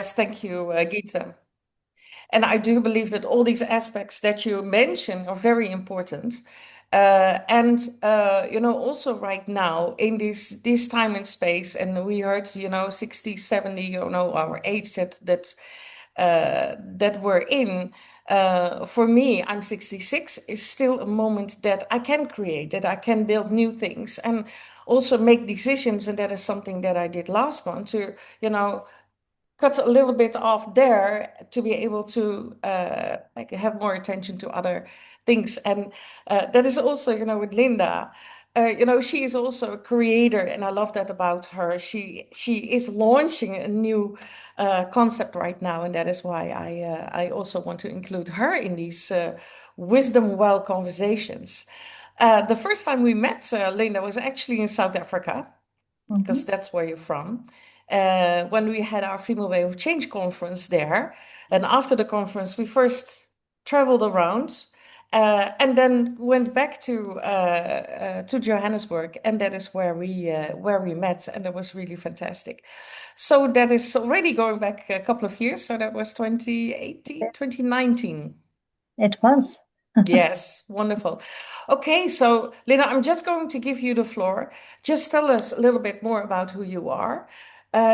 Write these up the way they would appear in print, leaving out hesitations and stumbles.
thank you, Geeta. And I do believe that all these aspects that you mention are very important. Also right now in this time and space, and we heard, 60, 70, our age that we're in. For me, I'm 66, is still a moment that I can create, that I can build new things and also make decisions. And that is something that I did last month to, you know, cut a little bit off there to be able to like have more attention to other things. And that is also, with Lynda. She is also a creator, and I love that about her. She is launching a new concept right now, and that is why I also want to include her in these wisdom well conversations. The first time we met, Linda, was actually in South Africa because Mhm. that's where you're from. When we had our Female Way of Change conference there. And after the conference, we first traveled around and then went back to Johannesburg, and that is where we met, and that was really fantastic. So that is already going back a couple of years. So that was 2018, 2019. It was. Yes, wonderful. Okay, so Lina, I'm just going to give you the floor. Just tell us a little bit more about who you are,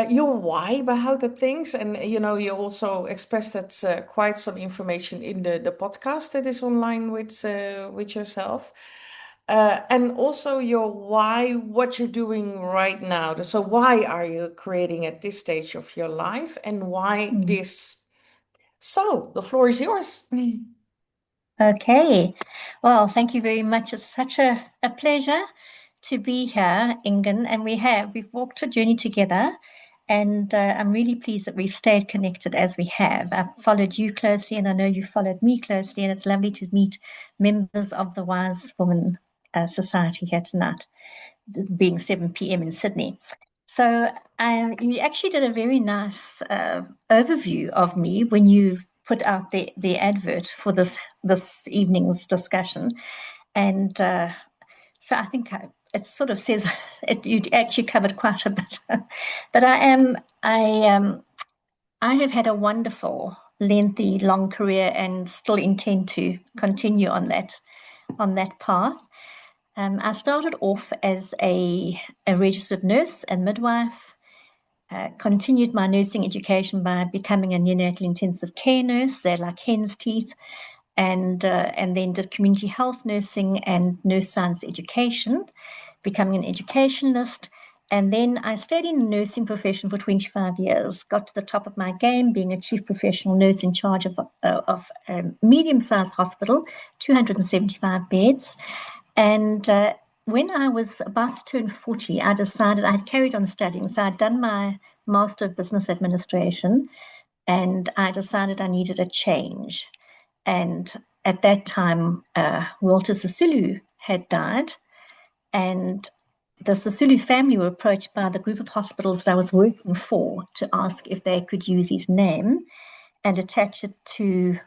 your why behind the things, and you also expressed that quite some information in the podcast that is online with yourself, and also your why, what you're doing right now. So why are you creating at this stage of your life, and why Mm. this? So the floor is yours. Okay. Well, thank you very much. It's such a pleasure to be here, Ingen. And we've walked a journey together. And I'm really pleased that we've stayed connected as we have. I've followed you closely, and I know you've followed me closely. And it's lovely to meet members of the Wise Woman Society here tonight, being 7 p.m. in Sydney. So you actually did a very nice overview of me when you put out the advert for this evening's discussion, and so I think it sort of says you actually covered quite a bit. But I have had a wonderful, lengthy, long career, and still intend to continue on that path. I started off as a registered nurse and midwife, continued my nursing education by becoming a neonatal intensive care nurse. They're like hen's teeth, and then did community health nursing and nurse science education, becoming an educationalist. And then I stayed in the nursing profession for 25 years, got to the top of my game, being a chief professional nurse in charge of a medium-sized hospital, 275 beds. And when I was about to turn 40, I decided I'd carried on studying. So I'd done my Master of Business Administration, and I decided I needed a change. And at that time, Walter Sisulu had died, and the Sisulu family were approached by the group of hospitals that I was working for to ask if they could use his name and attach it to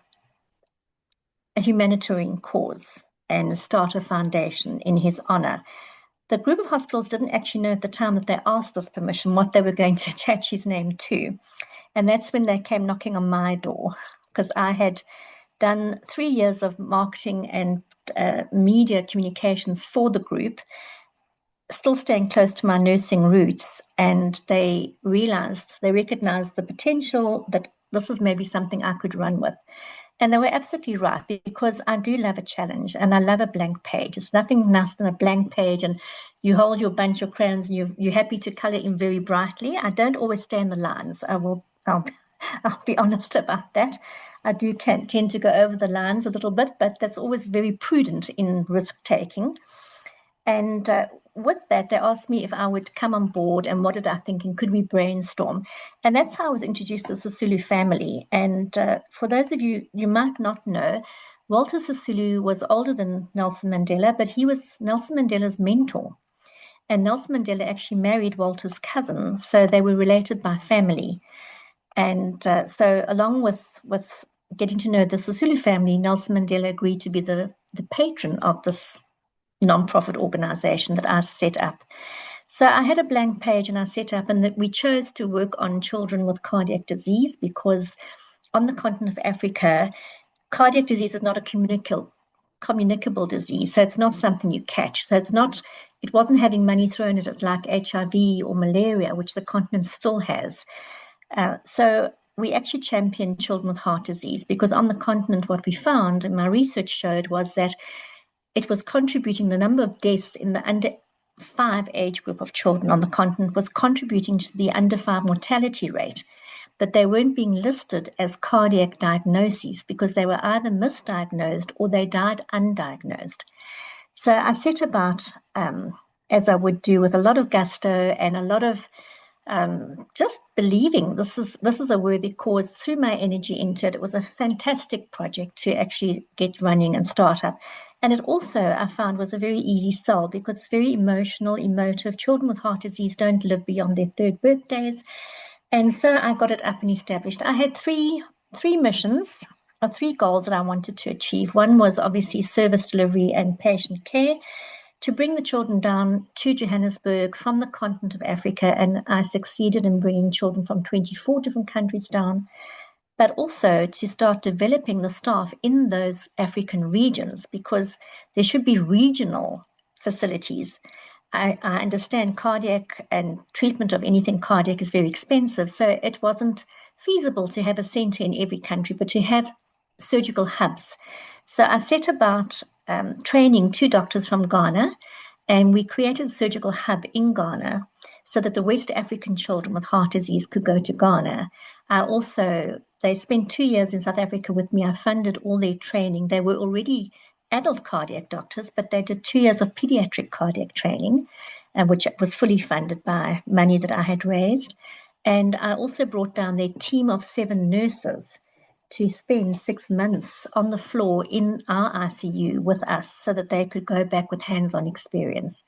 a humanitarian cause and start a foundation in his honor. The group of hospitals didn't actually know at the time that they asked this permission what they were going to attach his name to. And that's when they came knocking on my door, because I had done 3 years of marketing and media communications for the group, still staying close to my nursing roots. And they recognized the potential that this is maybe something I could run with. And they were absolutely right, because I do love a challenge and I love a blank page. It's nothing nicer than a blank page, and you hold your bunch of crayons and you're happy to color in very brightly. I don't always stay in the lines. I'll be honest about that. I do tend to go over the lines a little bit, but that's always very prudent in risk taking. And with that, they asked me if I would come on board and what did I think and could we brainstorm. And that's how I was introduced to the Sisulu family. And for those of you, you might not know, Walter Sisulu was older than Nelson Mandela, but he was Nelson Mandela's mentor. And Nelson Mandela actually married Walter's cousin, so they were related by family. And so along with getting to know the Sisulu family, Nelson Mandela agreed to be the patron of this nonprofit organization that I set up. So I had a blank page and I set up, and that we chose to work on children with cardiac disease because on the continent of Africa, cardiac disease is not a communicable disease. So it's not something you catch. So it wasn't having money thrown at it like HIV or malaria, which the continent still has. So we actually championed children with heart disease because on the continent, what we found and my research showed was that it was contributing, the number of deaths in the under 5 age group of children on the continent was contributing to the under 5 mortality rate, but they weren't being listed as cardiac diagnoses because they were either misdiagnosed or they died undiagnosed. So I set about, as I would do with a lot of gusto and a lot of just believing this is a worthy cause, threw my energy into it. It was a fantastic project to actually get running and start up. And it also, I found, was a very easy sell because it's very emotional, emotive. Children with heart disease don't live beyond their 3rd birthdays. And so I got it up and established. I had three missions, or 3 goals that I wanted to achieve. One was obviously service delivery and patient care, to bring the children down to Johannesburg from the continent of Africa, and I succeeded in bringing children from 24 different countries down, but also to start developing the staff in those African regions because there should be regional facilities. I understand cardiac and treatment of anything cardiac is very expensive, so it wasn't feasible to have a center in every country, but to have surgical hubs. So I set about training 2 doctors from Ghana, and we created a surgical hub in Ghana so that the West African children with heart disease could go to Ghana. They spent 2 years in South Africa with me. I funded all their training. They were already adult cardiac doctors, but they did 2 years of pediatric cardiac training, which was fully funded by money that I had raised. And I also brought down their team of 7 nurses to spend 6 months on the floor in our ICU with us so that they could go back with hands-on experience.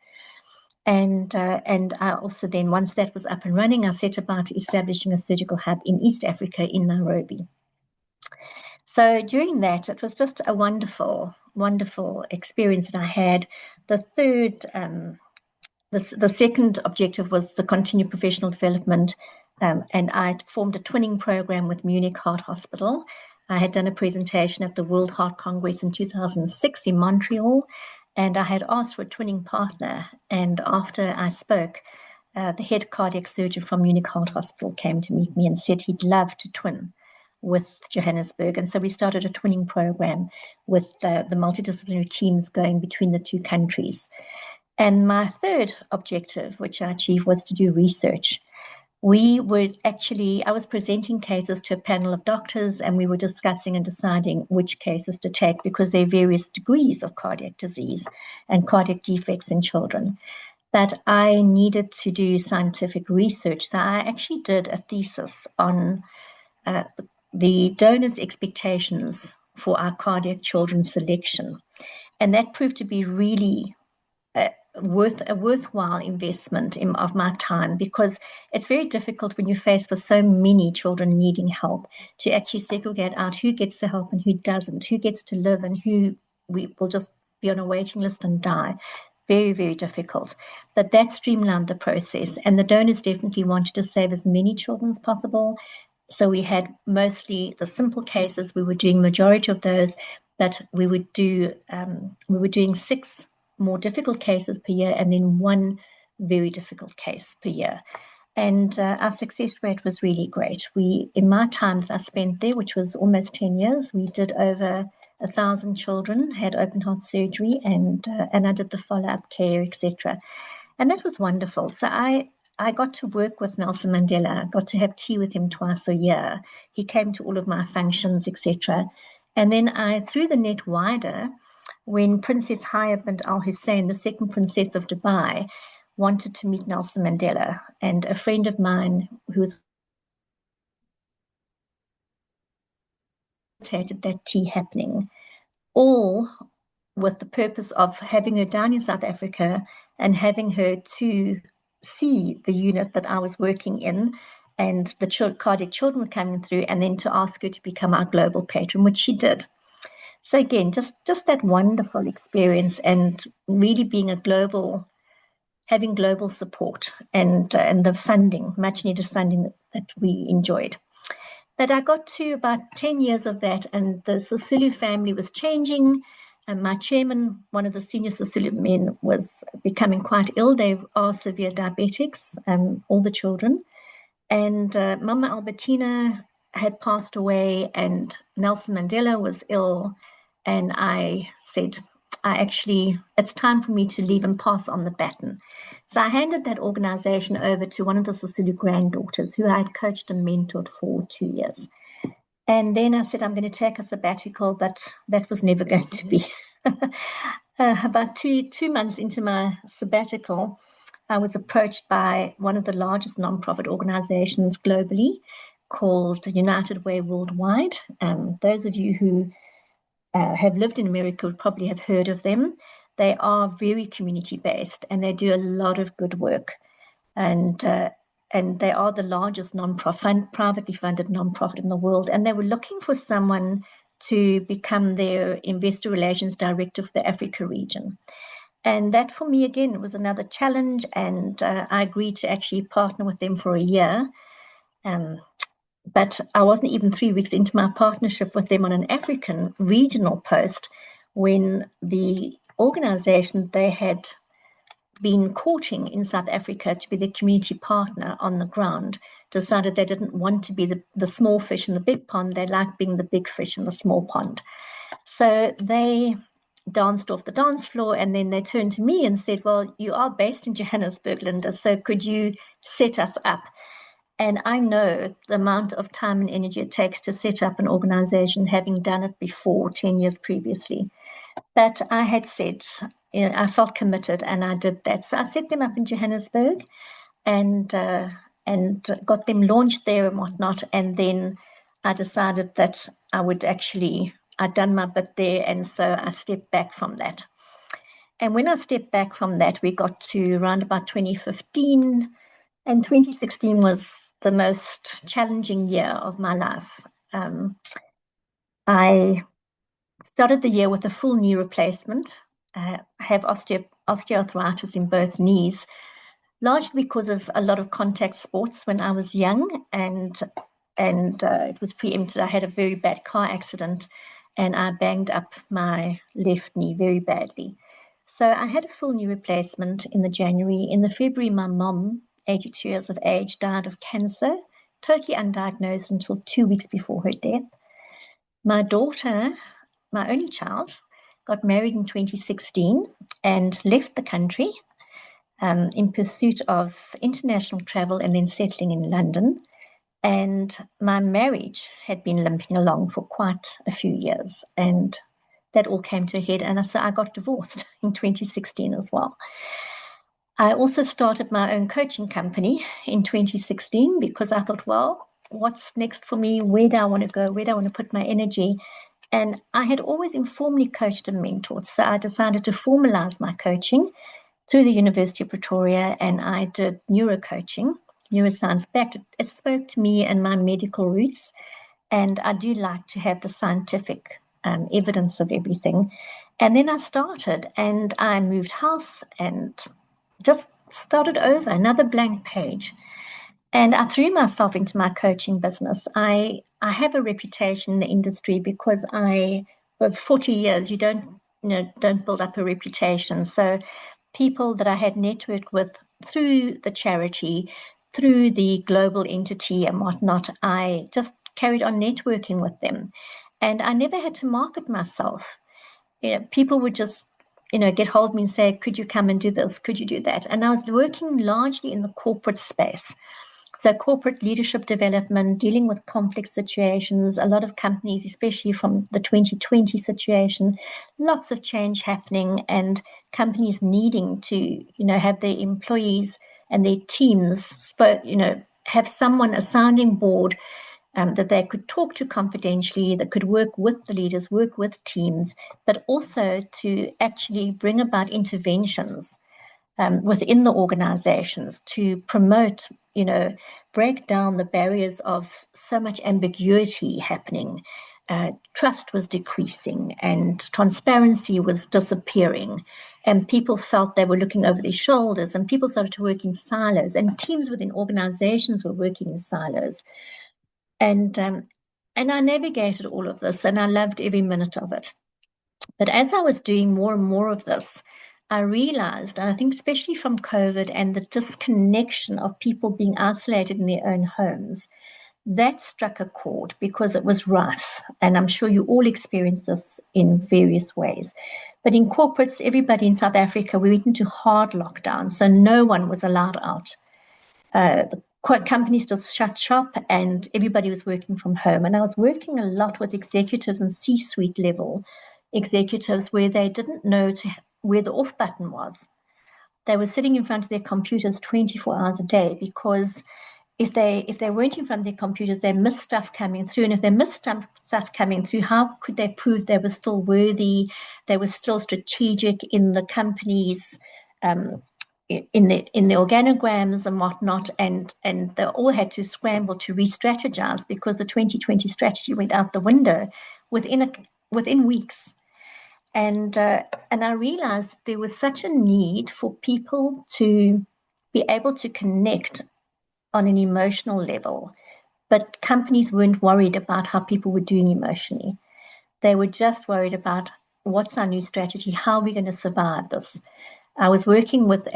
And I also then, once that was up and running, I set about establishing a surgical hub in East Africa in Nairobi. So during that, it was just a wonderful, wonderful experience that I had. The second objective was the continued professional development, and I formed a twinning program with Munich Heart Hospital. I had done a presentation at the World Heart Congress in 2006 in Montreal, and I had asked for a twinning partner. And after I spoke, the head cardiac surgeon from Munich Heart Hospital came to meet me and said he'd love to twin with Johannesburg. And so we started a twinning program with the multidisciplinary teams going between the 2 countries. And my third objective, which I achieved, was to do research. I was presenting cases to a panel of doctors, and we were discussing and deciding which cases to take because there are various degrees of cardiac disease and cardiac defects in children. But I needed to do scientific research. So I actually did a thesis on the donors' expectations for our cardiac children selection. And that proved to be really a worthwhile investment of my time, because it's very difficult when you're faced with so many children needing help to actually segregate out who gets the help and who doesn't, who gets to live and who will just be on a waiting list and die. Very, very difficult. But that streamlined the process, and the donors definitely wanted to save as many children as possible. So we had mostly the simple cases. We were doing majority of those, but we were doing 6 more difficult cases per year and then 1 very difficult case per year. And our success rate was really great. In my time that I spent there, which was almost 10 years, we did over 1,000 children had open heart surgery, and I did the follow-up care, etc. And that was wonderful. So I got to work with Nelson Mandela. I got to have tea with him twice a year. He came to all of my functions, etc. And then I threw the net wider when Princess Haya bint Al Hussein, the second princess of Dubai, wanted to meet Nelson Mandela. And a friend of mine who was that tea happening, all with the purpose of having her down in South Africa and having her to see the unit that I was working in, and the cardiac children were coming through, and then to ask her to become our global patron, which she did. So again, just that wonderful experience, and really being a global having global support and the funding, much needed funding that we enjoyed. But I got to about 10 years of that, and the Sisulu family was changing. And my chairman, one of the senior Sisulu men, was becoming quite ill. They are severe diabetics, all the children. And Mama Albertina had passed away, and Nelson Mandela was ill. And I said, it's time for me to leave and pass on the baton. So I handed that organization over to one of the Sisulu granddaughters who I had coached and mentored for 2 years. And then I said, I'm going to take a sabbatical, but that was never going to be. About two months into my sabbatical, I was approached by one of the largest nonprofit organizations globally called the United Way Worldwide. Those of you who have lived in America would probably have heard of them. They are very community-based, and they do a lot of good work. And they are the largest privately funded nonprofit in the world. And they were looking for someone to become their investor relations director for the Africa region. And that, for me, again, was another challenge. And I agreed to actually partner with them for a year. But I wasn't even 3 weeks into my partnership with them on an African regional post when the organization they had been courting in South Africa to be the community partner on the ground decided they didn't want to be the small fish in the big pond. They liked being the big fish in the small pond. So they danced off the dance floor, and then they turned to me and said, well, you are based in Johannesburg, Lynda, so could you set us up? And I know the amount of time and energy it takes to set up an organization, having done it before 10 years previously. But I had said, I felt committed, and I did that. So I set them up in Johannesburg and got them launched there and whatnot. And then I decided that I'd done my bit there, and so I stepped back from that. And when I stepped back from that, we got to around about 2015, and 2016 was the most challenging year of my life. I started the year with a full knee replacement. I have osteoarthritis in both knees, largely because of a lot of contact sports when I was young, and it was preempted. I had a very bad car accident, and I banged up my left knee very badly. So I had a full knee replacement in the January. In the February, my mom, 82 years of age, died of cancer, totally undiagnosed until 2 weeks before her death. My daughter, my only child, got married in 2016 and left the country in pursuit of international travel and then settling in London. And my marriage had been limping along for quite a few years, and that all came to a head. And so I got divorced in 2016 as well. I also started my own coaching company in 2016 because I thought, well, what's next for me? Where do I want to go? Where do I want to put my energy? And I had always informally coached and mentored. So I decided to formalize my coaching through the University of Pretoria, and I did neurocoaching, neuroscience backed. It spoke to me and my medical roots. And I do like to have the scientific evidence of everything. And then I started, and I moved house and just started over, another blank page. And I threw myself into my coaching business. I have a reputation in the industry because for 40 years, you don't build up a reputation. So people that I had networked with through the charity, through the global entity and whatnot, I just carried on networking with them. And I never had to market myself. People would just get hold of me and say, could you come and do this? Could you do that? And I was working largely in the corporate space. So corporate leadership development, dealing with complex situations, a lot of companies, especially from the 2020 situation, lots of change happening and companies needing to, have their employees and their teams, have someone, a sounding board that they could talk to confidentially, that could work with the leaders, work with teams, but also to actually bring about interventions within the organizations to promote, break down the barriers of so much ambiguity happening, trust was decreasing and transparency was disappearing, and people felt they were looking over their shoulders, and people started to work in silos, and teams within organizations were working in silos. And I navigated all of this, and I loved every minute of it. But as I was doing more and more of this, I realized, and I think especially from COVID and the disconnection of people being isolated in their own homes, that struck a chord because it was rough. And I'm sure you all experienced this in various ways. But in corporates, everybody in South Africa, we went into hard lockdown, so no one was allowed out. The companies just shut shop and everybody was working from home. And I was working a lot with executives and C-suite level executives where they didn't know where the off button was. They were sitting in front of their computers 24 hours a day because if they weren't in front of their computers, they missed stuff coming through. And if they missed stuff coming through, how could they prove they were still worthy, they were still strategic in the companies, in the organograms and whatnot, and they all had to scramble to re-strategize because the 2020 strategy went out the window within weeks. And I realized that there was such a need for people to be able to connect on an emotional level, but companies weren't worried about how people were doing emotionally. They were just worried about what's our new strategy, how are we going to survive this. I was working with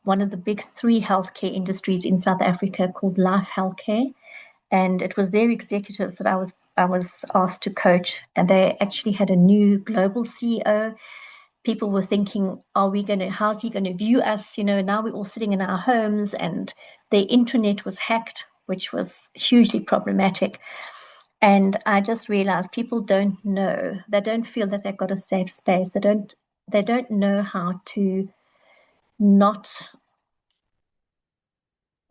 one of the big 3 healthcare industries in South Africa called Life Healthcare, and it was their executives that I was asked to coach, and they actually had a new global CEO. People were thinking, how's he going to view us? Now we're all sitting in our homes, and their internet was hacked, which was hugely problematic. And I just realized people don't know. They don't feel that they've got a safe space. They don't know how to not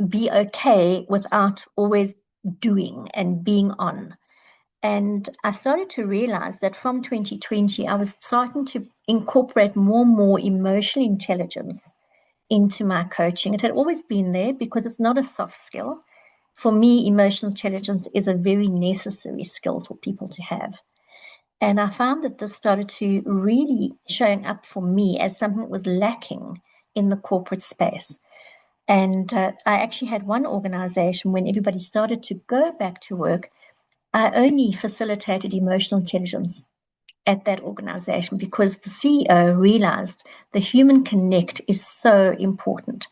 be okay without always doing and being on. And I started to realize that from 2020, I was starting to incorporate more and more emotional intelligence into my coaching. It had always been there because it's not a soft skill. For me, emotional intelligence is a very necessary skill for people to have. And I found that this started to really showing up for me as something that was lacking in the corporate space. And I actually had one organization when everybody started to go back to work, I only facilitated emotional intelligence at that organization because the CEO realized the human connect is so important.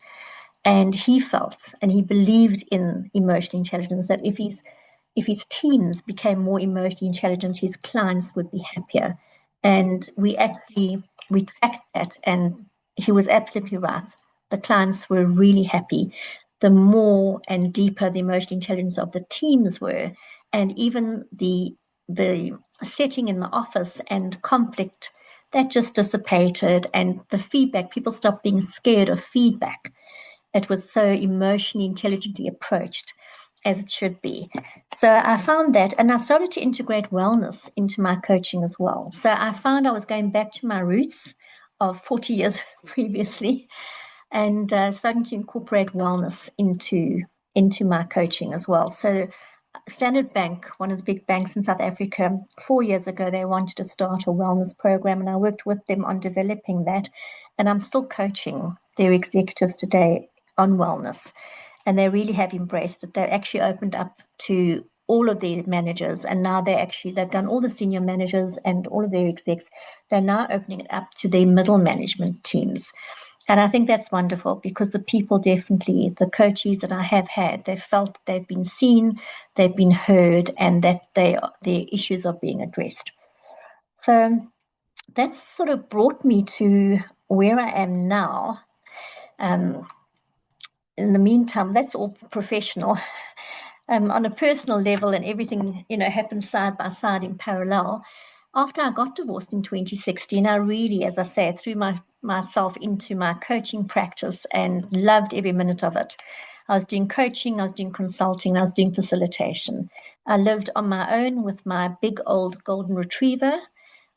And he felt and he believed in emotional intelligence, that if his teams became more emotionally intelligent, his clients would be happier. And we tracked that, and he was absolutely right. The clients were really happy. The more and deeper the emotional intelligence of the teams were, and even the setting in the office and conflict, that just dissipated, and the feedback, people stopped being scared of feedback. It was so emotionally intelligently approached, as it should be. So I found that, and I started to integrate wellness into my coaching as well. So I found I was going back to my roots of 40 years previously, and starting to incorporate wellness into my coaching as well. So Standard Bank, one of the big banks in South Africa, 4 years ago, they wanted to start a wellness program, and I worked with them on developing that. And I'm still coaching their executives today on wellness. And they really have embraced it. They actually opened up to all of their managers, and now they've done all the senior managers and all of their execs. They're now opening it up to their middle management teams. And I think that's wonderful because the people definitely, the coaches that I have had, they felt they've been seen, they've been heard, and that their issues are being addressed. So that's sort of brought me to where I am now. In the meantime, that's all professional. On a personal level, and everything, happens side by side in parallel. After I got divorced in 2016, I really, as I say, threw myself into my coaching practice and loved every minute of it. I was doing coaching, I was doing consulting, I was doing facilitation. I lived on my own with my big old golden retriever,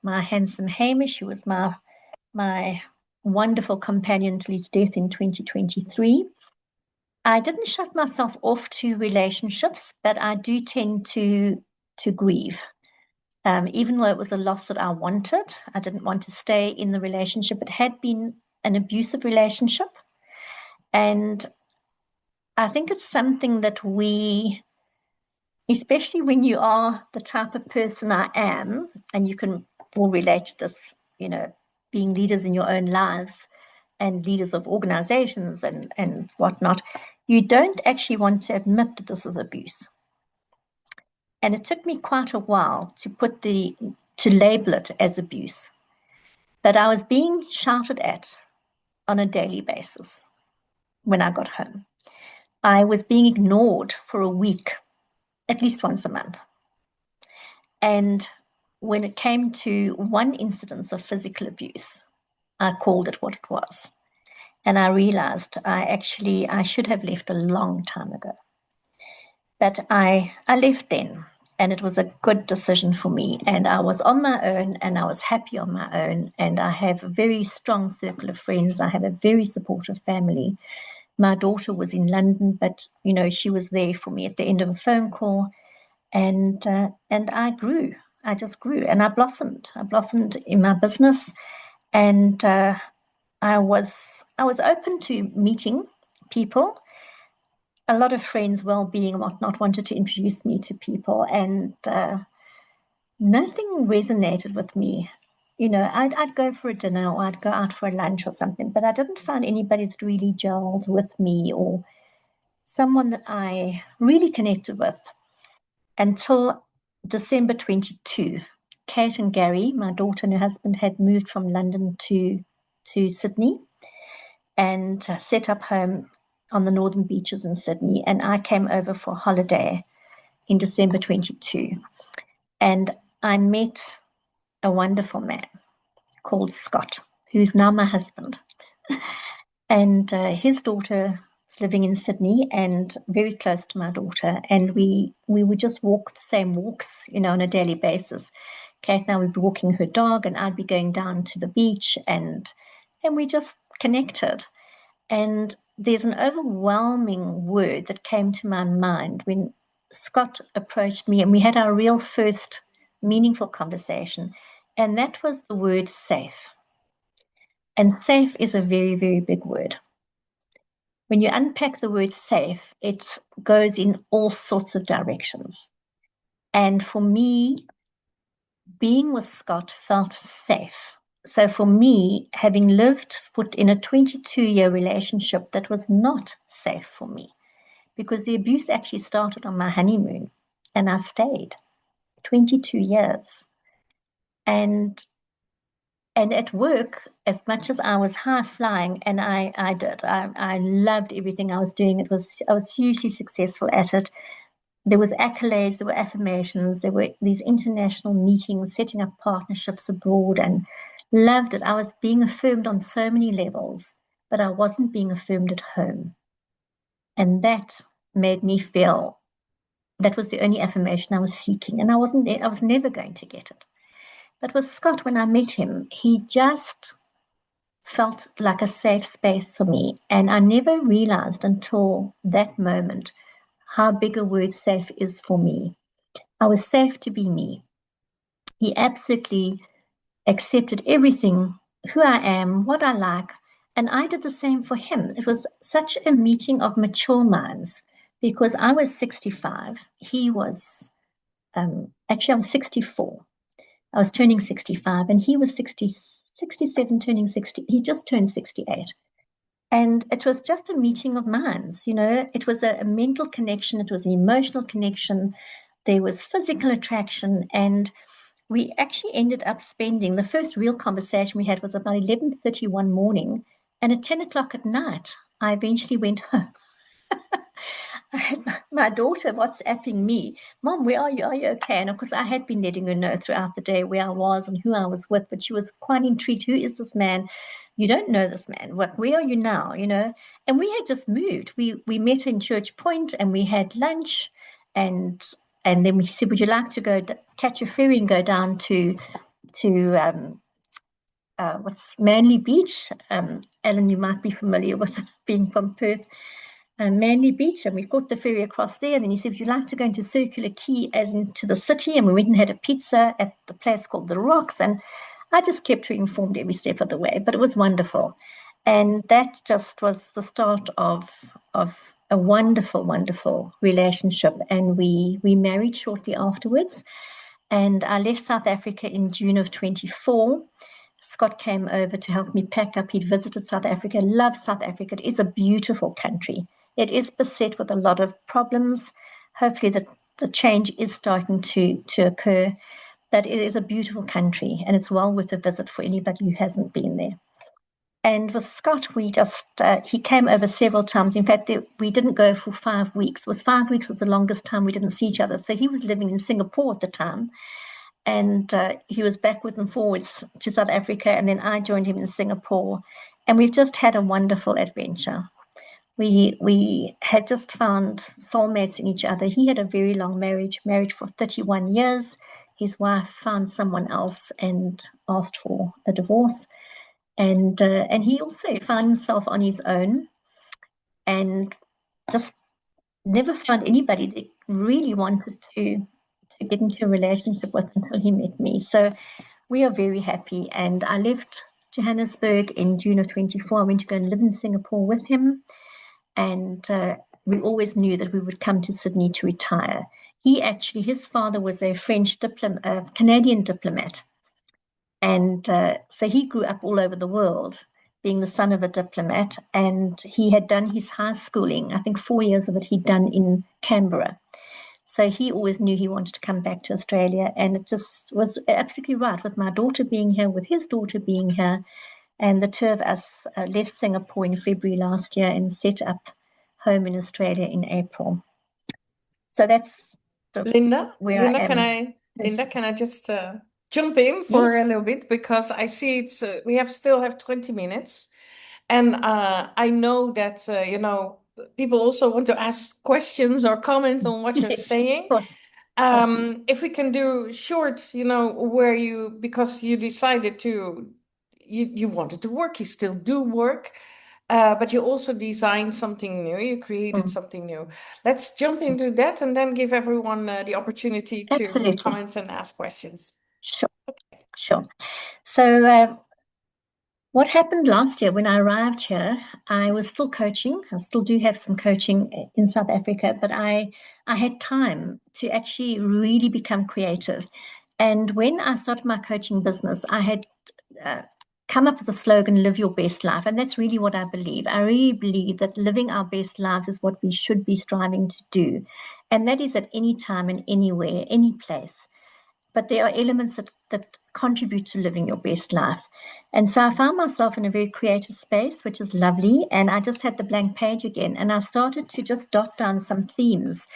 my handsome Hamish, who was my wonderful companion till his death in 2023. I didn't shut myself off to relationships, but I do tend to grieve. even though it was a loss that I wanted. I didn't want to stay in the relationship. It had been an abusive relationship. And I think it's something that we, especially when you are the type of person I am, and you can all relate to this, being leaders in your own lives and leaders of organizations and whatnot, you don't actually want to admit that this is abuse. And it took me quite a while to label it as abuse. But I was being shouted at on a daily basis when I got home. I was being ignored for a week, at least once a month. And when it came to one incidence of physical abuse, I called it what it was. And I realized I should have left a long time ago. But I left then, and it was a good decision for me. And I was on my own, and I was happy on my own. And I have a very strong circle of friends. I have a very supportive family. My daughter was in London, but she was there for me at the end of a phone call, and I grew. I just grew, and I blossomed. I blossomed in my business, and I was open to meeting people. A lot of friends, well-being and whatnot, wanted to introduce me to people, and nothing resonated with me. I'd go for a dinner or I'd go out for a lunch or something, but I didn't find anybody that really gelled with me or someone that I really connected with until December 22. Kate and Gary, my daughter and her husband, had moved from London to Sydney and set up home on the northern beaches in Sydney. And I came over for a holiday in December 22. And I met a wonderful man called Scott, who's now my husband. And his daughter is living in Sydney and very close to my daughter. And we would just walk the same walks, on a daily basis. Kate and I would be walking her dog, and I'd be going down to the beach, and we just connected. And there's an overwhelming word that came to my mind when Scott approached me, and we had our real first meaningful conversation, and that was the word safe. And safe is a very, very big word. When you unpack the word safe, it goes in all sorts of directions. And for me, being with Scott felt safe. So for me, having lived in a 22-year relationship that was not safe for me, because the abuse actually started on my honeymoon, and I stayed 22 years. And at work, as much as I was high flying, and I loved everything I was doing. I was hugely successful at it. There was accolades, there were affirmations, there were these international meetings, setting up partnerships abroad, and loved it. I was being affirmed on so many levels, but I wasn't being affirmed at home. And that made me feel that was the only affirmation I was seeking, and I was never going to get it. But with Scott, when I met him, he just felt like a safe space for me. And I never realized until that moment how big a word safe is for me. I was safe to be me. He absolutely accepted everything, who I am, what I like, and I did the same for him. It was such a meeting of mature minds because I was 65. He was, actually, I was 64. I was turning 65, and he was 67, turning 60. He just turned 68. And it was just a meeting of minds, It was a mental connection. It was an emotional connection. There was physical attraction. And we actually ended up spending, the first real conversation we had was about 11:30 one morning. And at 10 o'clock at night, I eventually went home. I had my daughter WhatsApping me, "Mom, where are you? Are you okay?" And of course, I had been letting her know throughout the day where I was and who I was with, but she was quite intrigued. "Who is this man? You don't know this man. Where are you now?" And we had just moved. We met in Church Point, and we had lunch, and then we said, "Would you like to go catch a ferry and go down to what's Manly Beach?" Ellen, you might be familiar with it, being from Perth. Manly Beach, and we caught the ferry across there. And then he said, would you like to go into Circular Quay as into the city? And we went and had a pizza at the place called The Rocks. And I just kept her informed every step of the way, but it was wonderful. And that just was the start of a wonderful, wonderful relationship. And we married shortly afterwards. And I left South Africa in June of 24. Scott came over to help me pack up. He'd visited South Africa, loves South Africa. It is a beautiful country. It is beset with a lot of problems. Hopefully the change is starting to occur, but it is a beautiful country, and it's well worth a visit for anybody who hasn't been there. And with Scott, we just, he came over several times. In fact, we didn't go for 5 weeks. 5 weeks was the longest time we didn't see each other. So he was living in Singapore at the time, and he was backwards and forwards to South Africa, and then I joined him in Singapore, and we've just had a wonderful adventure. We had just found soulmates in each other. He had a very long marriage for 31 years. His wife found someone else and asked for a divorce, and he also found himself on his own, and just never found anybody that really wanted to get into a relationship with until he met me. So we are very happy. And I left Johannesburg in June of 24. I went to go and live in Singapore with him. And we always knew that we would come to Sydney to retire. His father was a Canadian diplomat. And so he grew up all over the world, being the son of a diplomat. And he had done his high schooling, I think 4 years of it he'd done in Canberra. So he always knew he wanted to come back to Australia. And it just was absolutely right, with my daughter being here, with his daughter being here. And the two of us left Singapore in February last year and set up home in Australia in April. So that's Lynda, where Lynda, I am. Lynda, can I just jump in for a little bit, because I see we still have 20 minutes, and I know that people also want to ask questions or comment on what you're Yes, saying. of course. If we can do short, because you decided you wanted to work, you still do work, but you also designed something new, you created something new. Let's jump into that and then give everyone the opportunity to Absolutely. comment and ask questions. Sure. So what happened last year when I arrived here, I was still coaching. I still do have some coaching in South Africa, but I had time to actually really become creative. And when I started my coaching business, I had come up with the slogan, live your best life. And that's really what I believe. I really believe that living our best lives is what we should be striving to do. And that is at any time and anywhere, any place. But there are elements that contribute to living your best life. And so I found myself in a very creative space, which is lovely. And I just had the blank page again. And I started to just dot down some themes.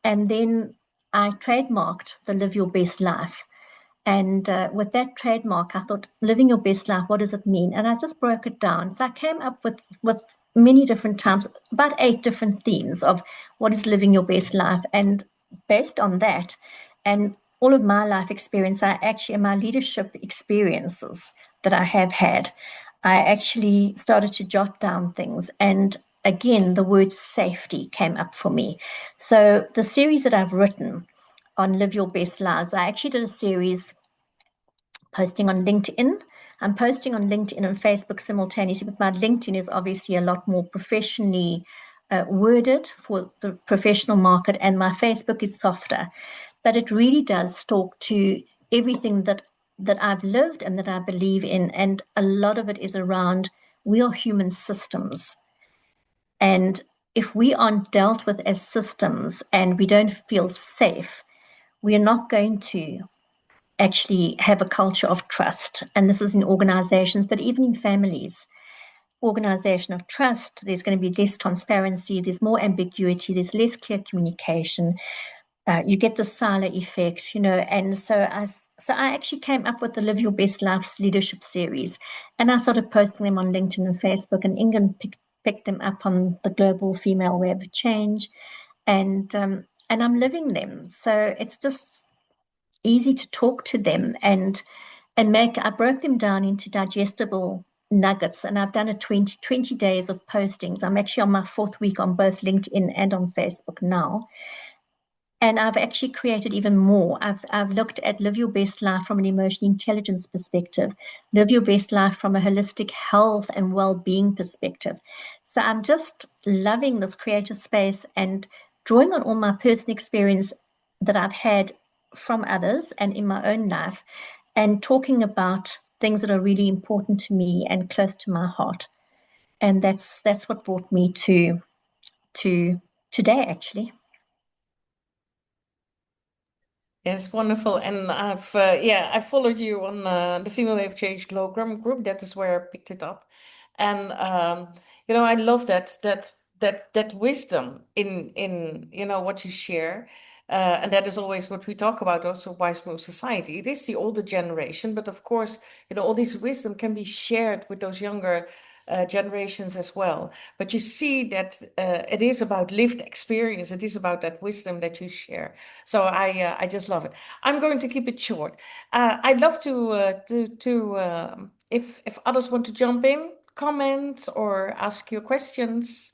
And then I trademarked the Live Your Best Life. And with that trademark, I thought, living your best life, what does it mean? And I just broke it down. So I came up with many different times, about 8 different themes of what is living your best life. And based on that, and all of my life experience, and my leadership experiences that I have had, I actually started to jot down things. And again, the word safety came up for me. So the series that I've written on Live Your Best Lives, I actually did a series posting on LinkedIn. I'm posting on LinkedIn and Facebook simultaneously, but my LinkedIn is obviously a lot more professionally worded for the professional market, and my Facebook is softer. But it really does talk to everything that I've lived and that I believe in, and a lot of it is around we are human systems. And if we aren't dealt with as systems and we don't feel safe, we are not going to actually have a culture of trust. And this is in organizations, but even in families. Organization of trust, there's going to be less transparency, there's more ambiguity, there's less clear communication. You get the silo effect, and so I actually came up with the Live Your Best Life leadership series, and I started posting them on LinkedIn and Facebook, and England picked them up on the Global Female Way of Change, and I'm living them. So it's just easy to talk to them and I broke them down into digestible nuggets, and I've done a 20 days of postings. I'm actually on my fourth week on both LinkedIn and on Facebook now. And I've actually created even more. I've looked at live your best life from an emotional intelligence perspective, live your best life from a holistic health and well-being perspective. So I'm just loving this creative space and drawing on all my personal experience that I've had from others and in my own life, and talking about things that are really important to me and close to my heart. And that's what brought me to today, actually. Yes, wonderful. And I followed you on the Female Wave Change Glogram group. That is where I picked it up. And I love that wisdom in what you share. And that is always what we talk about also Wise Move Society. It is the older generation, but of course, all this wisdom can be shared with those younger generations as well. But you see that it is about lived experience. It is about that wisdom that you share. So I just love it. I'm going to keep it short. I'd love to if others want to jump in, comment, or ask you questions.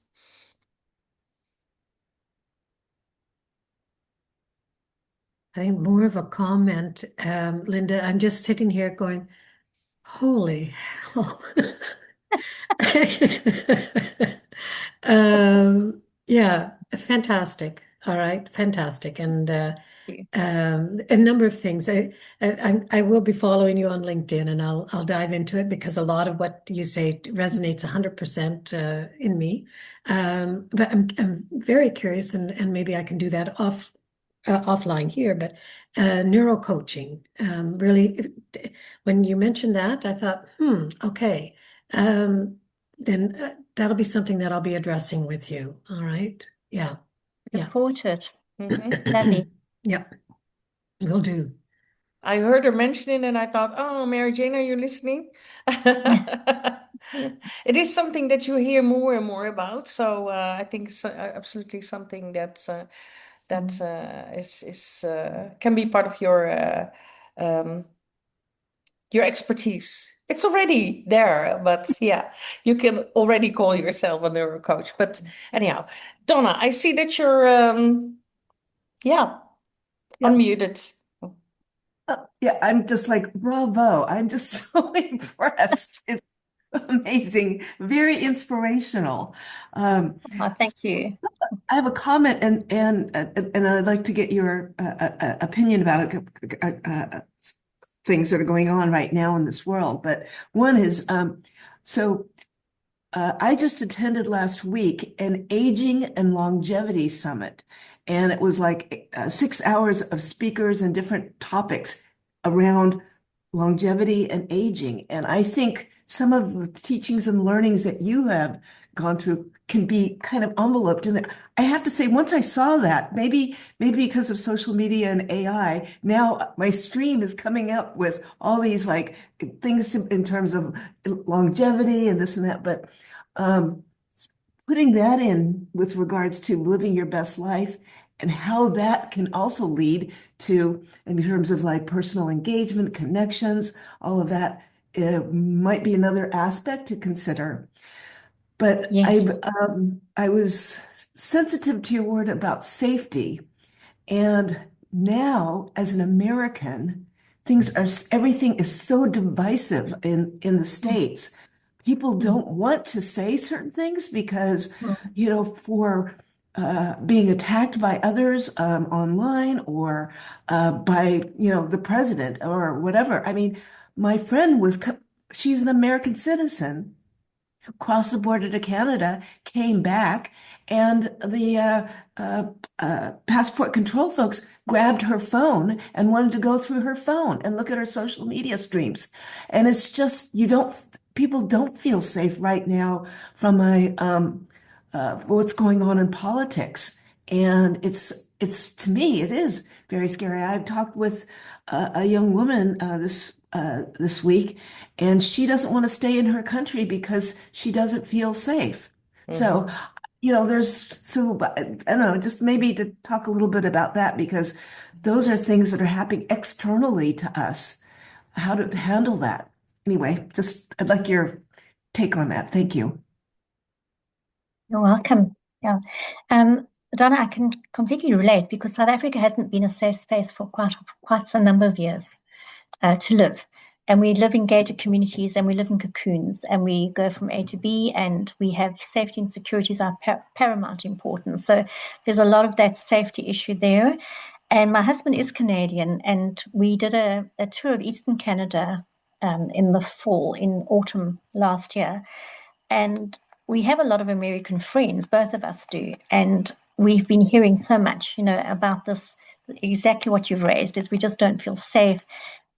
I think more of a comment, Lynda. I'm just sitting here going, holy hell. Yeah, fantastic. All right, fantastic. And a number of things. I will be following you on LinkedIn, and I'll dive into it because a lot of what you say resonates 100% in me. But I'm very curious, and maybe I can do that offline here. But neuro coaching, really, when you mentioned that, I thought, okay. Then that'll be something that I'll be addressing with you. All right. Yeah. Look forward to it. Mhm. Lovely. Yeah, will do. I heard her mentioning, and I thought, oh, Mary Jane, are you listening? It is something that you hear more and more about. So I think it's absolutely something that can be part of um, your expertise. It's already there, but yeah, you can already call yourself a neuro coach. But anyhow, Donna, I see that you're yeah, Yep. unmuted. Yeah, I'm just like, bravo. I'm just so impressed. It's amazing, very inspirational. Thank you. I have a comment and I'd like to get your opinion about it, things that are going on right now in this world. But one is, so I just attended last week an aging and longevity summit, and it was like 6 hours of speakers and different topics around longevity and aging. And I think some of the teachings and learnings that you have gone through can be kind of enveloped in there. I have to say, once I saw that, maybe because of social media and AI, now my stream is coming up with all these like things in terms of longevity and this and that. But um, putting that in with regards to living your best life and how that can also lead to, in terms of like personal engagement, connections, all of that might be another aspect to consider. But Yes. I was sensitive to your word about safety. And now, as an American, everything is so divisive in the States. People don't want to say certain things because, for being attacked by others online or by, the president or whatever. I mean, my friend she's an American citizen, crossed the border to Canada, came back, and the passport control folks grabbed her phone and wanted to go through her phone and look at her social media streams. And it's just, people don't feel safe right now from what's going on in politics. And to me, it is very scary. I've talked with a young woman this week, and she doesn't want to stay in her country because she doesn't feel safe. So, Mhm. I don't know, just maybe to talk a little bit about that because those are things that are happening externally to us. How to handle that. Anyway, I'd like your take on that. Thank you. You're welcome. Yeah. Donna, I can completely relate because South Africa hasn't been a safe space for quite some number of years to live. And we live in gated communities and we live in cocoons and we go from A to B and we have safety and security is our paramount importance. So there's a lot of that safety issue there. And my husband is Canadian and we did a tour of Eastern Canada in the fall, in autumn last year. And we have a lot of American friends, both of us do. And we've been hearing so much, about this, exactly what you've raised, is we just don't feel safe.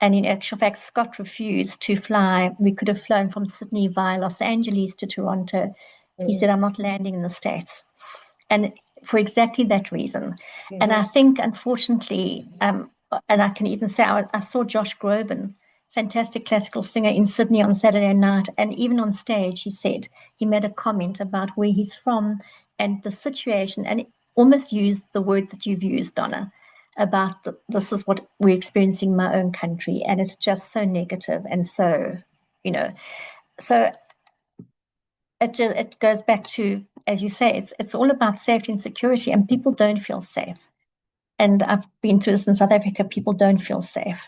And in actual fact, Scott refused to fly. We could have flown from Sydney via Los Angeles to Toronto. He said, I'm not landing in the States. And for exactly that reason. And I think, unfortunately, and I can even say, I saw Josh Groban, fantastic classical singer, in Sydney on Saturday night. And even on stage, he made a comment about where he's from and the situation, and almost used the words that you've used, Donna, about this is what we're experiencing in my own country. And it's just so negative. And so, so it goes back to, as you say, it's all about safety and security, and people don't feel safe. And I've been through this in South Africa. People don't feel safe.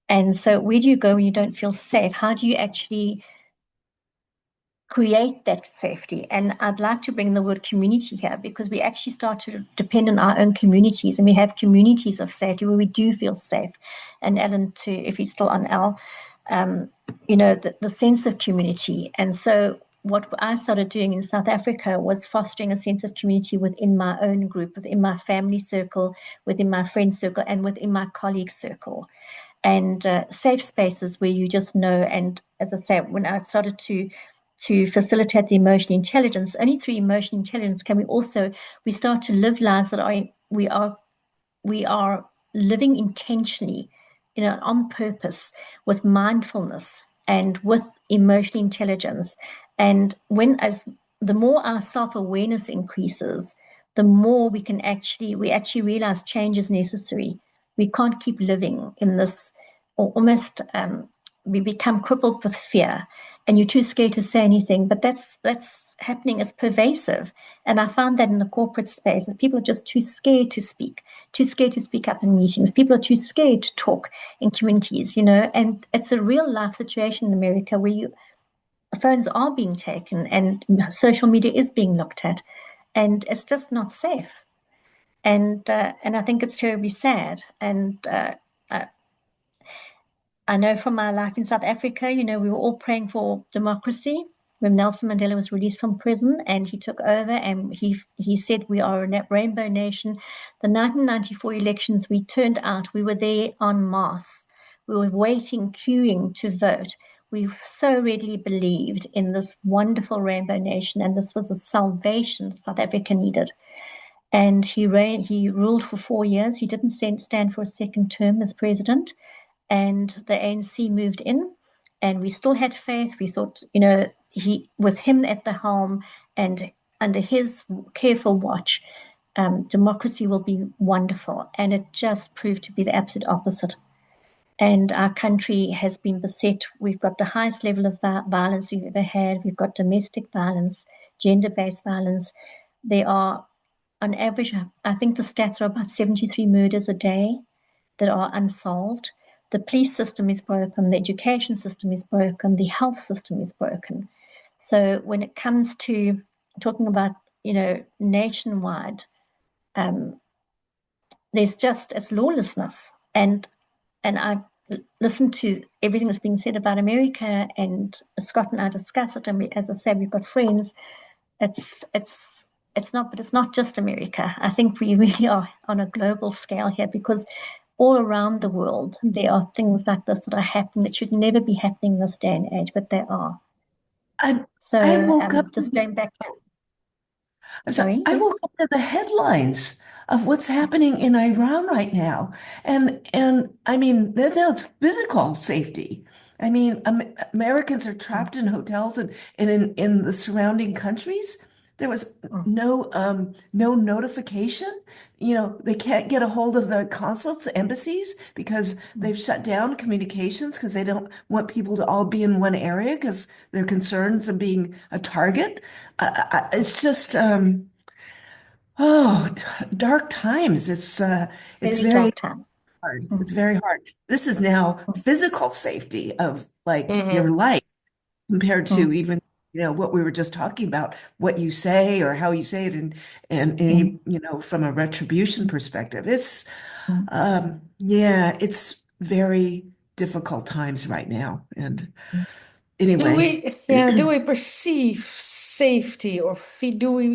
And so where do you go when you don't feel safe? How do you actually create that safety? And I'd like to bring the word community here, because we actually start to depend on our own communities, and we have communities of safety where we do feel safe. And Alan, too, if he's still on Al, the sense of community. And so what I started doing in South Africa was fostering a sense of community within my own group, within my family circle, within my friend circle, and within my colleague circle. And safe spaces where you just know. And as I say, when I started to facilitate the emotional intelligence, only through emotional intelligence can we start to live lives that we are living intentionally, on purpose, with mindfulness and with emotional intelligence. And the more our self-awareness increases, the more we actually realize change is necessary. We can't keep living in this, or almost we become crippled with fear, and you're too scared to say anything. But that's happening. It's pervasive. And I found that in the corporate space, people are just too scared to speak up in meetings. People are too scared to talk in communities, and it's a real life situation in America where phones are being taken and social media is being looked at, and it's just not safe. And I think it's terribly sad. And I know from my life in South Africa, we were all praying for democracy when Nelson Mandela was released from prison and he took over, and he said we are a rainbow nation. The 1994 elections, we turned out, we were there en masse. We were waiting, queuing to vote. We so readily believed in this wonderful rainbow nation, and this was a salvation South Africa needed. And he ruled for 4 years. He didn't stand for a second term as president. And the ANC moved in, and we still had faith. We thought, with him at the helm and under his careful watch, democracy will be wonderful. And it just proved to be the absolute opposite. And our country has been beset. We've got the highest level of violence we've ever had. We've got domestic violence, gender-based violence. There are, on average, I think the stats are about 73 murders a day that are unsolved. The police system is broken, the education system is broken, the health system is broken. So when it comes to talking about, nationwide, it's lawlessness. And I listened to everything that's being said about America, and Scott and I discuss it. And as I said, we've got friends. It's not just America. I think we really are on a global scale here, because all around the world, there are things like this that are happening that should never be happening in this day and age, but they are. I woke up just going back. Sorry? I woke up to the headlines of what's happening in Iran right now. And I mean, that's physical safety. I mean, Americans are trapped in hotels and in the surrounding countries. there was Mm. no notification. They can't get a hold of the consulates, embassies, because they've shut down communications because they don't want people to all be in one area because they're concerns of being a target. It's just oh, dark times. It's Very very dark time. hard. It's Mm. very hard. This is now Mm. physical safety of like your Mm-hmm. life compared to Mm. even what we were just talking about, what you say or how you say it, and Mm. any from a retribution perspective. It's Mm. yeah, it's very difficult times right now. And Do anyway, we, yeah, do we perceive safety or do we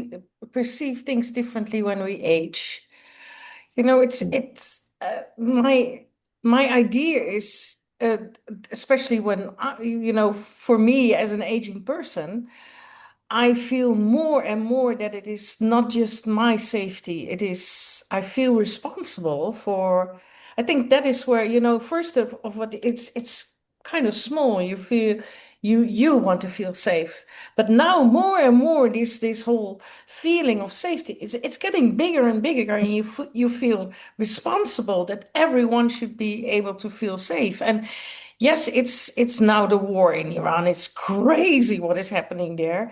perceive things differently when we age? My idea is, especially when for me as an aging person, I feel more and more that it is not just my safety. I feel responsible for, I think that is where, first of what it's kind of small. You feel, you want to feel safe. But now more and more, this whole feeling of safety, it's getting bigger and bigger, and you feel responsible that everyone should be able to feel safe. And yes, it's now the war in Iran. It's crazy what is happening there.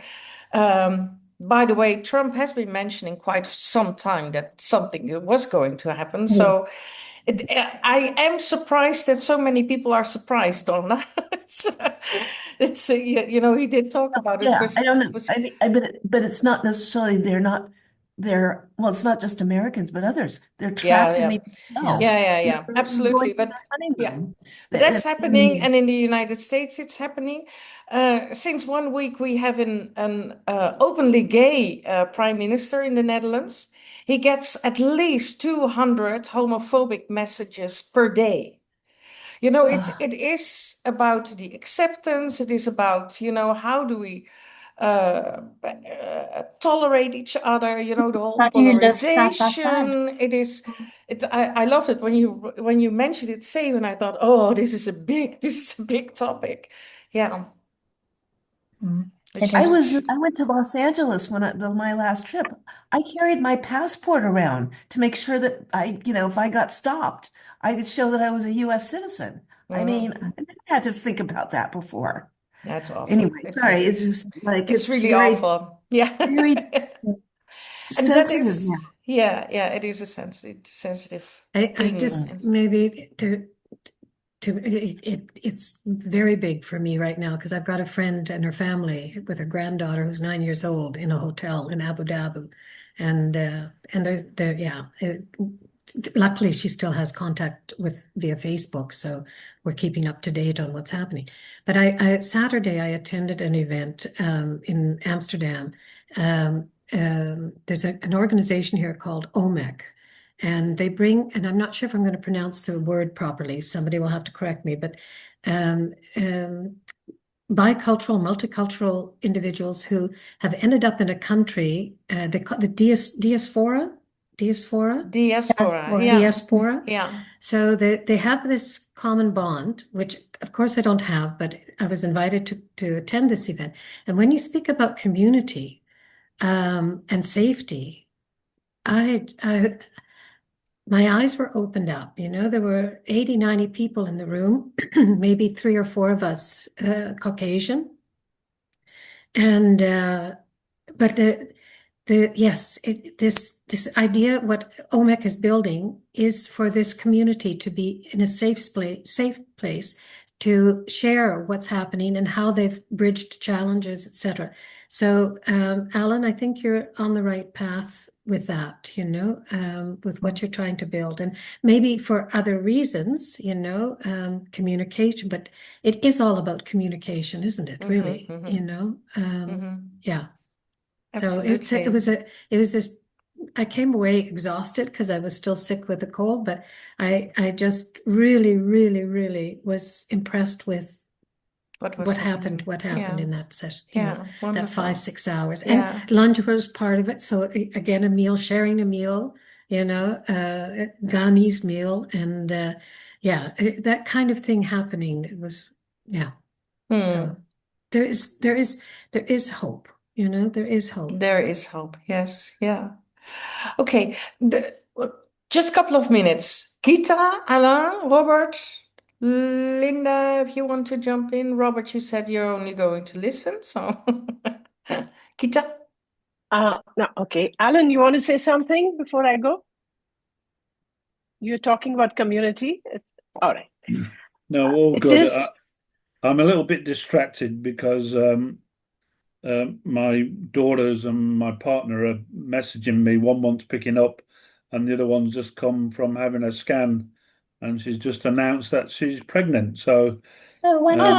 By the way, Trump has been mentioning quite some time that something was going to happen. Yeah. So I am surprised that so many people are surprised, Donna. He did talk about it yeah, for, I don't know. for But it's not necessarily they're well, it's not just Americans, but others. They're yeah, trapped in yeah. these hotels. Yeah, They're going absolutely. on their But yeah, honeymoon. that's I happening. mean, And in the United States, it's happening. Since 1 week, we have an openly gay prime minister in the Netherlands. He gets at least 200 homophobic messages per day. uh, It is about the acceptance. It is about, how do we tolerate each other, the whole How do you live side by side? polarization. I loved it when you mentioned it, Save, and I thought, oh, this is a big topic. Yeah, Mm. it's It is. huge. I went to Los Angeles my last trip. I carried my passport around to make sure that if I got stopped, I could show that I was a U.S. citizen. I mean, Mhm. I never had to think about that before. That's awful. Anyway, It sorry, really it's is. just like It's it's really very, awful. Yeah. very And that sensitive is, yeah, it is a sensitive I thing. just now. maybe it's very big for me right now because I've got a friend and her family with her granddaughter who's 9 years old in a hotel in Abu Dhabi, and they're yeah. Luckily, she still has contact with via Facebook, so we're keeping up to date on what's happening. But Saturday I attended an event in Amsterdam. There's an organization here called OMEC. And they bring, and I'm not sure if I'm going to pronounce the word properly. Somebody will have to correct me, but um, um, bicultural, multicultural individuals who have ended up in a country, they call the diaspora, That's Diaspora. for it. Yeah. diaspora. Yeah. So they have this common bond, which of course I don't have, but I was invited to attend this event. And when you speak about community and safety, I my eyes were opened up. There were 80, 90 people in the room, maybe 3 or 4 of us Caucasian. And but yes, this idea what OMEC is building is for this community to be in a safe place to share what's happening and how they've bridged challenges, etc. So, Alan, I think you're on the right path with that, with what you're trying to build, and maybe for other reasons, communication, but it is all about communication, isn't it? Mm-hmm. Really, Mm-hmm. Mm-hmm. yeah. So Absolutely. it was this. I came away exhausted because I was still sick with a cold, but I just really, really, really was impressed with What was what happened, happening? in Yeah. that session, Yeah. that Wonderful. 5, 6 hours. And Yeah. lunch was part of it. So again, sharing a meal, Ghanese meal, and yeah, that kind of thing happening. It was, yeah. So Hmm. there is hope. You know, there is hope. There is hope. Yes. Yeah. Okay. Just a couple of minutes. Gita, Alain, Robert, Lynda, if you want to jump in. Robert, you said you're only going to listen, so Gita. No, okay. Alan, you want to say something before I go? You're talking about community. All right. No, all It good. is. I'm a little bit distracted because my daughters and my partner are messaging me. One one's picking up, and the other one's just come from having a scan, and she's just announced that she's pregnant. So, Oh, wonderful.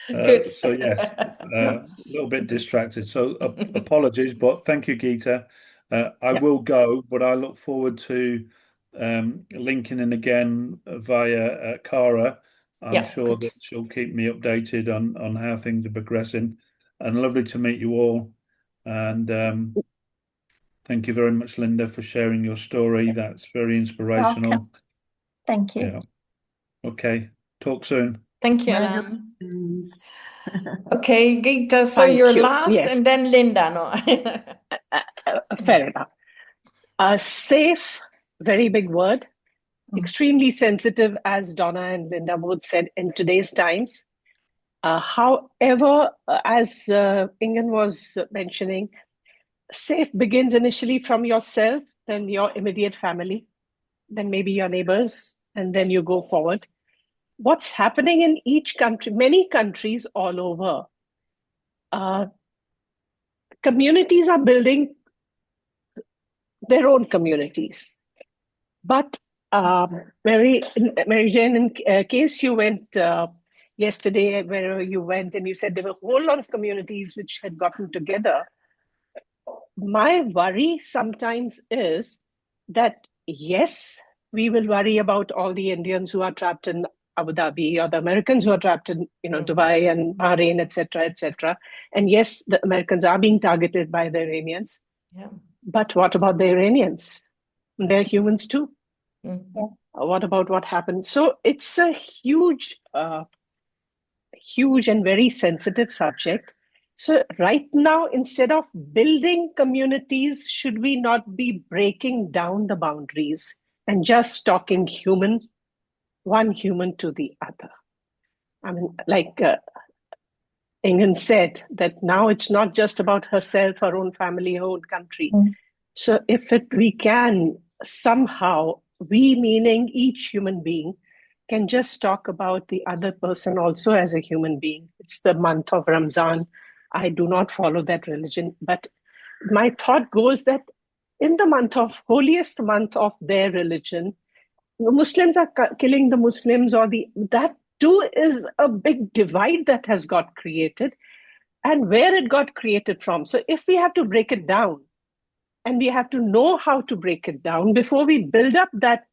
Good. so yes, a little bit distracted. So apologies, but thank you, Geeta. I will go, but I look forward to linking in again via Cara. I'm sure that she'll keep me updated on how things are progressing. And lovely to meet you all. And thank you very much, Lynda, for sharing your story. That's very inspirational. Welcome. Thank you. Yeah. Okay. Talk soon. Thank you, Alan. Okay, Geeta, so Thank you're you. last, Yes. and then Lynda. No. Fair enough. Safe, very big word. Extremely sensitive, as Donna and Lynda both said, in today's times. However, as Ingen was mentioning, safe begins initially from yourself, then your immediate family, then maybe your neighbors, and then you go forward. What's happening in each country, many countries all over, communities are building their own communities. But Mary Jane, in case you went yesterday, where you went and you said there were a whole lot of communities which had gotten together. My worry sometimes is that, yes, we will worry about all the Indians who are trapped in Abu Dhabi, or the Americans who are trapped in Dubai and Bahrain, etc., etc. And yes, the Americans are being targeted by the Iranians. Yeah. But what about the Iranians? They're humans too. Mm-hmm. What about what happened? So it's a huge and very sensitive subject. So right now, instead of building communities, should we not be breaking down the boundaries and just talking human, one human to the other? I mean, like Ingen said, that now it's not just about herself, her own family, her own country. So if we can somehow, we meaning each human being, can just talk about the other person also as a human being. It's the month of Ramzan. I do not follow that religion, but my thought goes that in the holiest month of their religion, the Muslims are killing the Muslims, that too is a big divide that has got created, and where it got created from. So if we have to break it down, and we have to know how to break it down before we build up that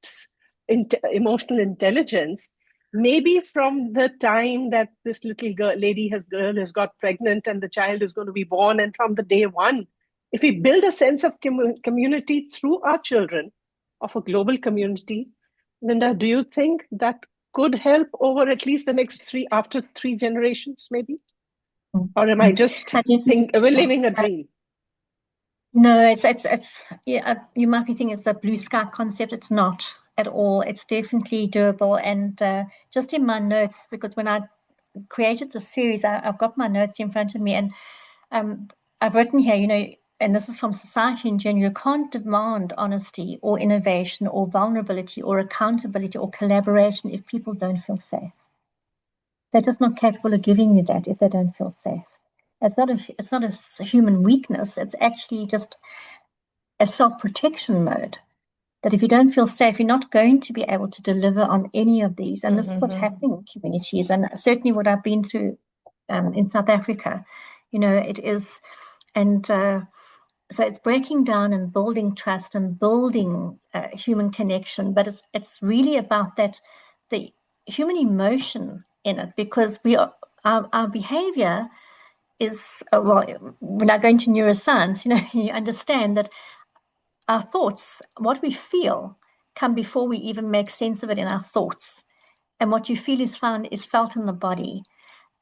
emotional intelligence, maybe from the time that this little girl has got pregnant and the child is going to be born, and from the day one, if we build a sense of community through our children, of a global community, Lynda, do you think that could help over at least the next after three generations, maybe? Or am I just living a dream? No, it's yeah, you might be thinking it's the blue sky concept. It's not at all. It's definitely doable. And just in my notes, because when I created the series, I've got my notes in front of me, and I've written here, and this is from Society in General, you can't demand honesty or innovation or vulnerability or accountability or collaboration if people don't feel safe. They're just not capable of giving you that if they don't feel safe. It's not a human weakness. It's actually just a self-protection mode. That if you don't feel safe, you're not going to be able to deliver on any of these. And this is what's happening in communities. And certainly what I've been through in South Africa, it is. And so it's breaking down and building trust and building human connection. But it's really about the human emotion in it, because our behavior is, we're now going to neuroscience, you understand that our thoughts, what we feel, come before we even make sense of it in our thoughts. And what you feel is felt in the body.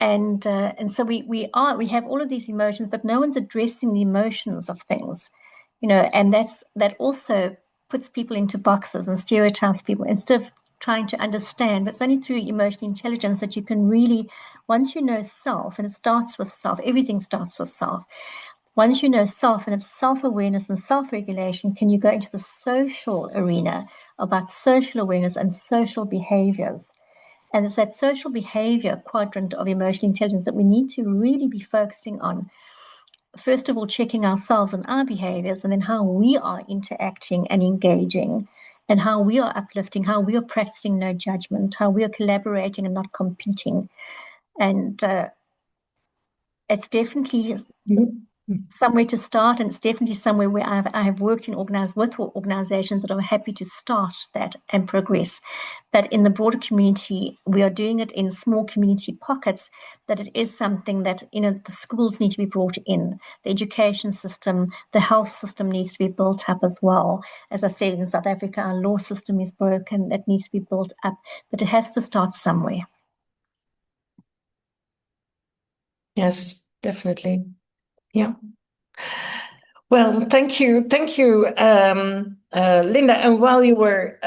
And so we have all of these emotions, but no one's addressing the emotions of things, and that also puts people into boxes and stereotypes people instead of trying to understand. But it's only through emotional intelligence that you can really, once you know self, and it starts with self, everything starts with self. Once you know self, and it's self-awareness and self-regulation, can you go into the social arena about social awareness and social behaviors. And it's that social behavior quadrant of emotional intelligence that we need to really be focusing on. First of all, checking ourselves and our behaviors, and then how we are interacting and engaging, and how we are uplifting, how we are practicing no judgment, how we are collaborating and not competing. And it's definitely somewhere to start, and it's definitely somewhere where I have worked with organizations that are happy to start that and progress. But in the broader community, we are doing it in small community pockets, that it is something that, the schools need to be brought in, the education system, the health system needs to be built up as well. As I said, in South Africa, our law system is broken, it needs to be built up, but it has to start somewhere. Yes, definitely. Yeah. Well, thank you, Lynda. And while you were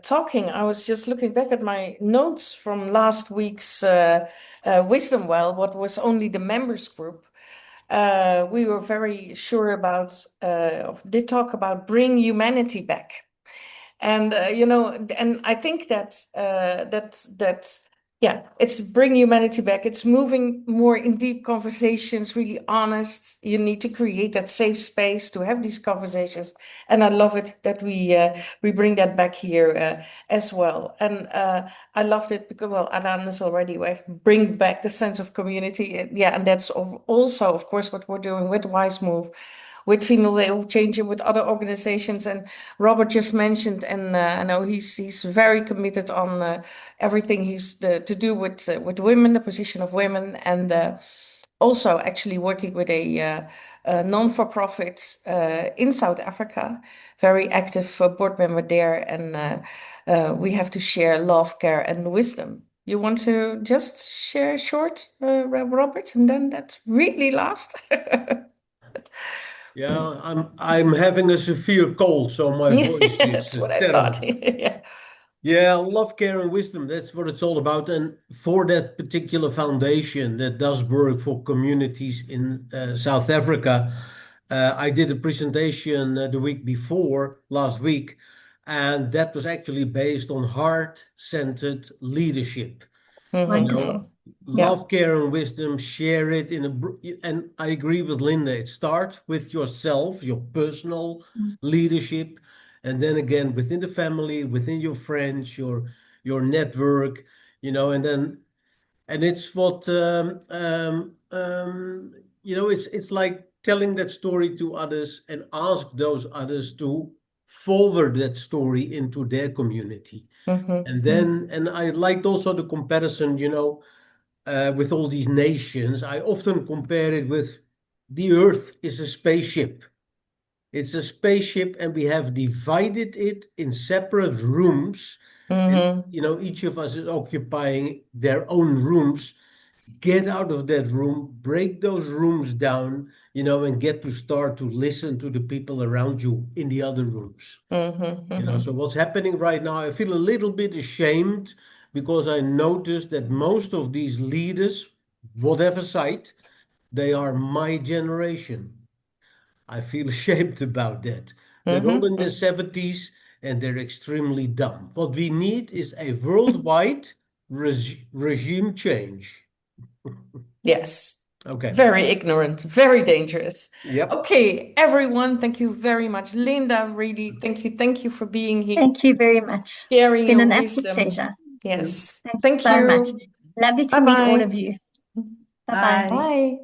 talking, I was just looking back at my notes from last week's Wisdom Well, what was only the members group. We were very sure about, did talk about bring humanity back. And, and I think that yeah, it's bring humanity back. It's moving more in deep conversations, really honest. You need to create that safe space to have these conversations. And I love it that we bring that back here as well. And I loved it because, well, Ananis already bring back the sense of community. Yeah, and that's also, of course, what we're doing with Wize Move, with Female Way of Changing, with other organizations. And Robert just mentioned, and I know he's very committed on everything he's to do with women, the position of women, and also actually working with a non-for-profit in South Africa, very active board member there, and we have to share love, care, and wisdom. You want to just share short, Robert, and then that's really last. Yeah, I'm having a severe cold, so my voice That's is what I terrible. thought. Yeah. Yeah, love, care, and wisdom. That's what it's all about. And for that particular foundation that does work for communities in South Africa, I did a presentation the week before, last week, and that was actually based on heart-centered leadership. Wonderful. Love, care, and wisdom, share it and I agree with Lynda. It starts with yourself, your personal leadership, and then again within the family, within your friends, your network, and it's what it's like telling that story to others and ask those others to forward that story into their community. And I liked also the comparison, with all these nations. I often compare it with the Earth is a spaceship. It's a spaceship, and we have divided it in separate rooms. And, each of us is occupying their own rooms. Get out of that room, break those rooms down, and get to start to listen to the people around you in the other rooms. So what's happening right now, I feel a little bit ashamed because I noticed that most of these leaders, whatever side, they are my generation. I feel ashamed about that. They're all in their 70s and they're extremely dumb. What we need is a worldwide regime change. Yes. Okay. Very ignorant, very dangerous. Yep. Okay, everyone, thank you very much. Lynda, really, thank you for being here. Thank you very much. Sharing it's been your an wisdom. absolute pleasure. Yes. Thank you so much. Lovely to meet all of you. Bye. Bye-bye. Bye.